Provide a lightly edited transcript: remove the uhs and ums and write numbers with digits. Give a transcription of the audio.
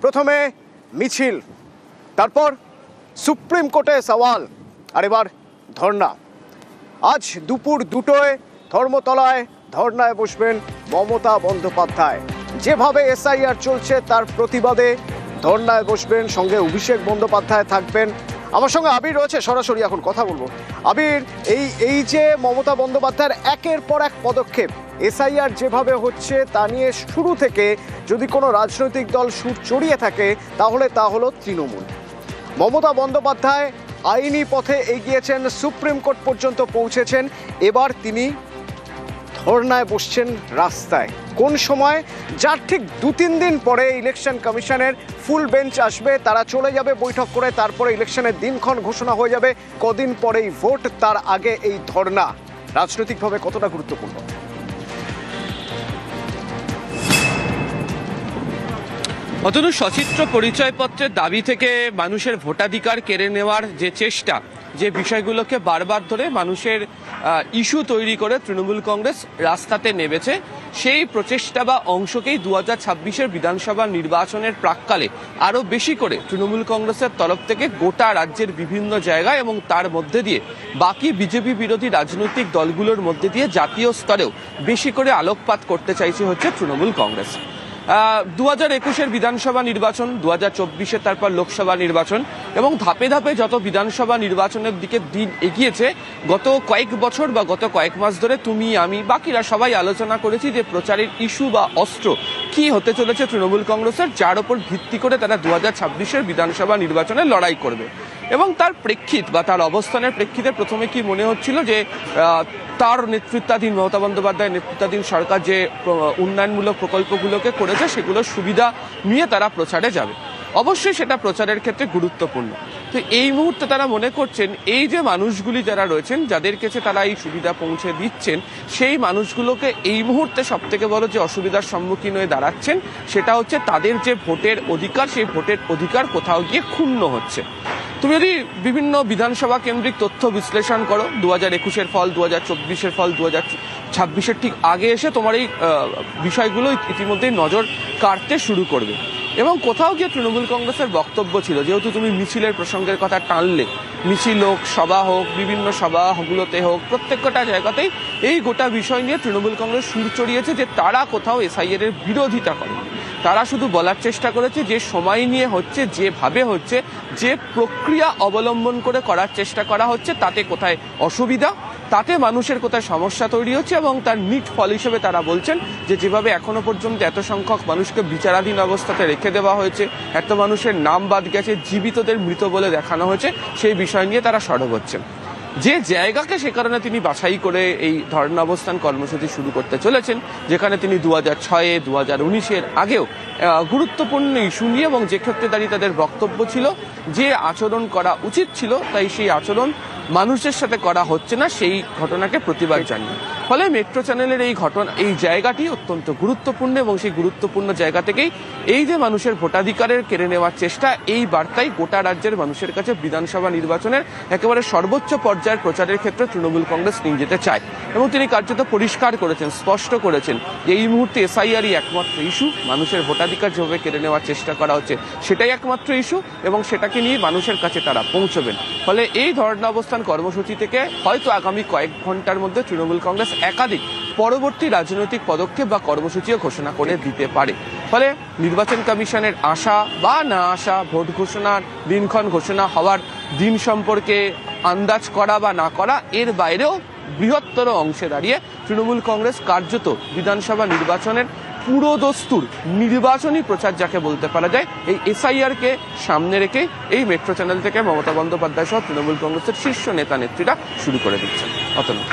প্রথমে মিছিল, তারপর সুপ্রিম কোর্টে সওয়াল, আর এবার ধর্ণা। আজ দুপুর 2টোয় ধর্মতলায় ধর্ণায় বসবেন মমতা বন্দ্যোপাধ্যায়। যেভাবে এসআইআর চলছে তার প্রতিবাদে ধর্ণায় বসবেন, সঙ্গে অভিষেক বন্দ্যোপাধ্যায় থাকবেন। আমার সঙ্গে আবির রয়েছে, সরাসরি এখন কথা বলবো। আবির, এই যে মমতা বন্দ্যোপাধ্যায়ের একের পর এক পদক্ষেপ, এসআইআর যেভাবে হচ্ছে তা নিয়ে শুরু থেকে যদি কোনো রাজনৈতিক দল সুর চড়িয়ে থাকে তাহলে তা হলো তৃণমূল। মমতা বন্দ্যোপাধ্যায় আইনি পথে এগিয়েছেন, সুপ্রিম কোর্ট পর্যন্ত পৌঁছেছেন, এবার তিনি ধর্নায় বসছেন রাস্তায়। কোন সময়? যার ঠিক 2-3 দিন পরে ইলেকশন কমিশনের ফুল বেঞ্চ আসবে, তারা চলে যাবে বৈঠক করে, তারপরে ইলেকশনের দিনক্ষণ ঘোষণা হয়ে যাবে, কদিন পরেই ভোট, তার আগে এই ধর্না রাজনৈতিকভাবে কতটা গুরুত্বপূর্ণ? অতনু, সচিত্র পরিচয়পত্রের দাবি থেকে মানুষের ভোটাধিকার কেড়ে নেওয়ার যে চেষ্টা, যে বিষয়গুলোকে বারবার ধরে মানুষের ইস্যু তৈরি করে তৃণমূল কংগ্রেস রাস্তাতে নেমেছে, সেই প্রচেষ্টা বা অংশকেই 2026-এর বিধানসভা নির্বাচনের প্রাক্কালে আরও বেশি করে তৃণমূল কংগ্রেসের তরফ থেকে গোটা রাজ্যের বিভিন্ন জায়গায় এবং তার মধ্যে দিয়ে বাকি বিজেপি বিরোধী রাজনৈতিক দলগুলোর মধ্যে দিয়ে জাতীয় স্তরেও বেশি করে আলোকপাত করতে চাইছে হচ্ছে তৃণমূল কংগ্রেস। 2021-এর বিধানসভা নির্বাচন, 2024-এর তারপর লোকসভা নির্বাচন এবং ধাপে ধাপে যত বিধানসভা নির্বাচনের দিকে দিন এগিয়েছে, গত কয়েক বছর বা গত কয়েক মাস ধরে তুমি, আমি, বাকিরা সবাই আলোচনা করেছি যে প্রচারের ইস্যু বা অস্ত্র কি হতে চলেছে তৃণমূল কংগ্রেসের, যার ওপর ভিত্তি করে তারা 2026-এর বিধানসভা নির্বাচনে লড়াই করবে। এবং তার প্রেক্ষিত বা তার অবস্থানের প্রেক্ষিতে প্রথমে কি মনে হচ্ছিল যে তার নেতৃত্বাধীন, মমতা বন্দ্যোপাধ্যায়ের নেতৃত্বাধীন সরকার যে উন্নয়নমূলক প্রকল্পগুলোকে করেছে সেগুলোর সুবিধা নিয়ে তারা প্রচারে যাবে। অবশ্যই সেটা প্রচারের ক্ষেত্রে গুরুত্বপূর্ণ। তো এই মুহূর্তে তারা মনে করছেন এই যে মানুষগুলি যারা রয়েছেন, যাদের কাছে তারা এই সুবিধা পৌঁছে দিচ্ছেন, সেই মানুষগুলোকে এই মুহূর্তে সব থেকে বড় যে অসুবিধার সম্মুখীন হয়ে দাঁড়াচ্ছেন সেটা হচ্ছে তাদের যে ভোটের অধিকার, সেই ভোটের অধিকার কোথাও গিয়ে ক্ষুণ্ণ হচ্ছে। তুমি যদি বিভিন্ন বিধানসভা কেন্দ্রিক তথ্য বিশ্লেষণ করো, 2021-এর ফল, 2024-এর ফল, 2026-এর ঠিক আগে এসে তোমার এই বিষয়গুলো ইতিমধ্যেই নজর কাড়তে শুরু করবে। এবং কোথাও গিয়ে তৃণমূল কংগ্রেসের বক্তব্য ছিল, যেহেতু তুমি মিছিলের প্রসঙ্গের কথা টানলে, মিছিল হোক, সভা হোক, বিভিন্ন সভাগুলোতে হোক, প্রত্যেকটা জায়গাতেই এই গোটা বিষয় নিয়ে তৃণমূল কংগ্রেস সুর চড়িয়েছে যে তারা কোথাও এসআইআর এর বিরোধিতা করে। তারা শুধু বলার চেষ্টা করেছে যে সময় নিয়ে হচ্ছে, যেভাবে হচ্ছে, যে প্রক্রিয়া অবলম্বন করে করার চেষ্টা করা হচ্ছে, তাতে কোথায় অসুবিধা, তাতে মানুষের কোথায় সমস্যা তৈরি হচ্ছে। এবং তার নিট ফল হিসেবে তারা বলছেন যে যেভাবে এখনো পর্যন্ত এত সংখ্যক মানুষকে বিচারাধীন অবস্থাতে রেখে দেওয়া হয়েছে, এত মানুষের নাম বাদ গেছে, জীবিতদের মৃত বলে দেখানো হয়েছে, সেই বিষয় নিয়ে তারা সরব হচ্ছেন। যে জায়গাকে সে কারণে তিনি বাছাই করে এই ধর্ণা অবস্থান কর্মসূচি শুরু করতে চলেছেন, যেখানে তিনি 2006-এ, 2019-এর আগেও গুরুত্বপূর্ণ ইস্যু নিয়ে এবং যে ক্ষেত্রে দাঁড়িয়ে তাদের বক্তব্য ছিল যে আচরণ করা উচিত ছিল, তাই সেই আচরণ মানুষের সাথে করা হচ্ছে না, সেই ঘটনাকে প্রতিবাদ জানিয়ে। ফলে মেট্রো চ্যানেলের এই জায়গাটি অত্যন্ত গুরুত্বপূর্ণ এবং সেই গুরুত্বপূর্ণ জায়গা থেকেই এই যে মানুষের ভোটাধিকারের কেড়ে নেওয়ার চেষ্টা, এই বার্তাই গোটা রাজ্যের মানুষের কাছে বিধানসভা নির্বাচনের একেবারে সর্বোচ্চ পর্যায়ের প্রচারের ক্ষেত্রে তৃণমূল কংগ্রেস নিয়ে যেতে চায়। এবং তিনি কার্যত পরিষ্কার করেছেন, স্পষ্ট করেছেন যে এই মুহূর্তে এসআইআরই একমাত্র ইস্যু, মানুষের ভোটাধিকার যেভাবে কেড়ে নেওয়ার চেষ্টা করা হচ্ছে সেটাই একমাত্র ইস্যু এবং সেটাকে নিয়ে মানুষের কাছে তারা পৌঁছবেন। ফলে এই ধর্ণা অবস্থান কর্মসূচি থেকে হয়তো আগামী কয়েক ঘন্টার মধ্যে তৃণমূল কংগ্রেস একাধিক পরবর্তী রাজনৈতিক পদক্ষেপ বা কর্মসূচিও ঘোষণা করে দিতে পারে। ফলে নির্বাচন কমিশনের আসা বা না আসা, ভোট ঘোষণার দিনক্ষণ ঘোষণা হওয়ার দিন সম্পর্কে আন্দাজ করা বা না করা, এর বাইরেও বৃহত্তর অংশে দাঁড়িয়ে তৃণমূল কংগ্রেস কার্যত বিধানসভা নির্বাচনের পুরো দস্তুর নির্বাচনী প্রচার যাকে বলতে পারা যায়, এই এসআইআরকে সামনে রেখে এই মেট্রো চ্যানেল থেকে মমতা বন্দ্যোপাধ্যায় সহ তৃণমূল কংগ্রেসের শীর্ষ নেতা নেত্রীরা শুরু করে দিচ্ছেন। অতনু।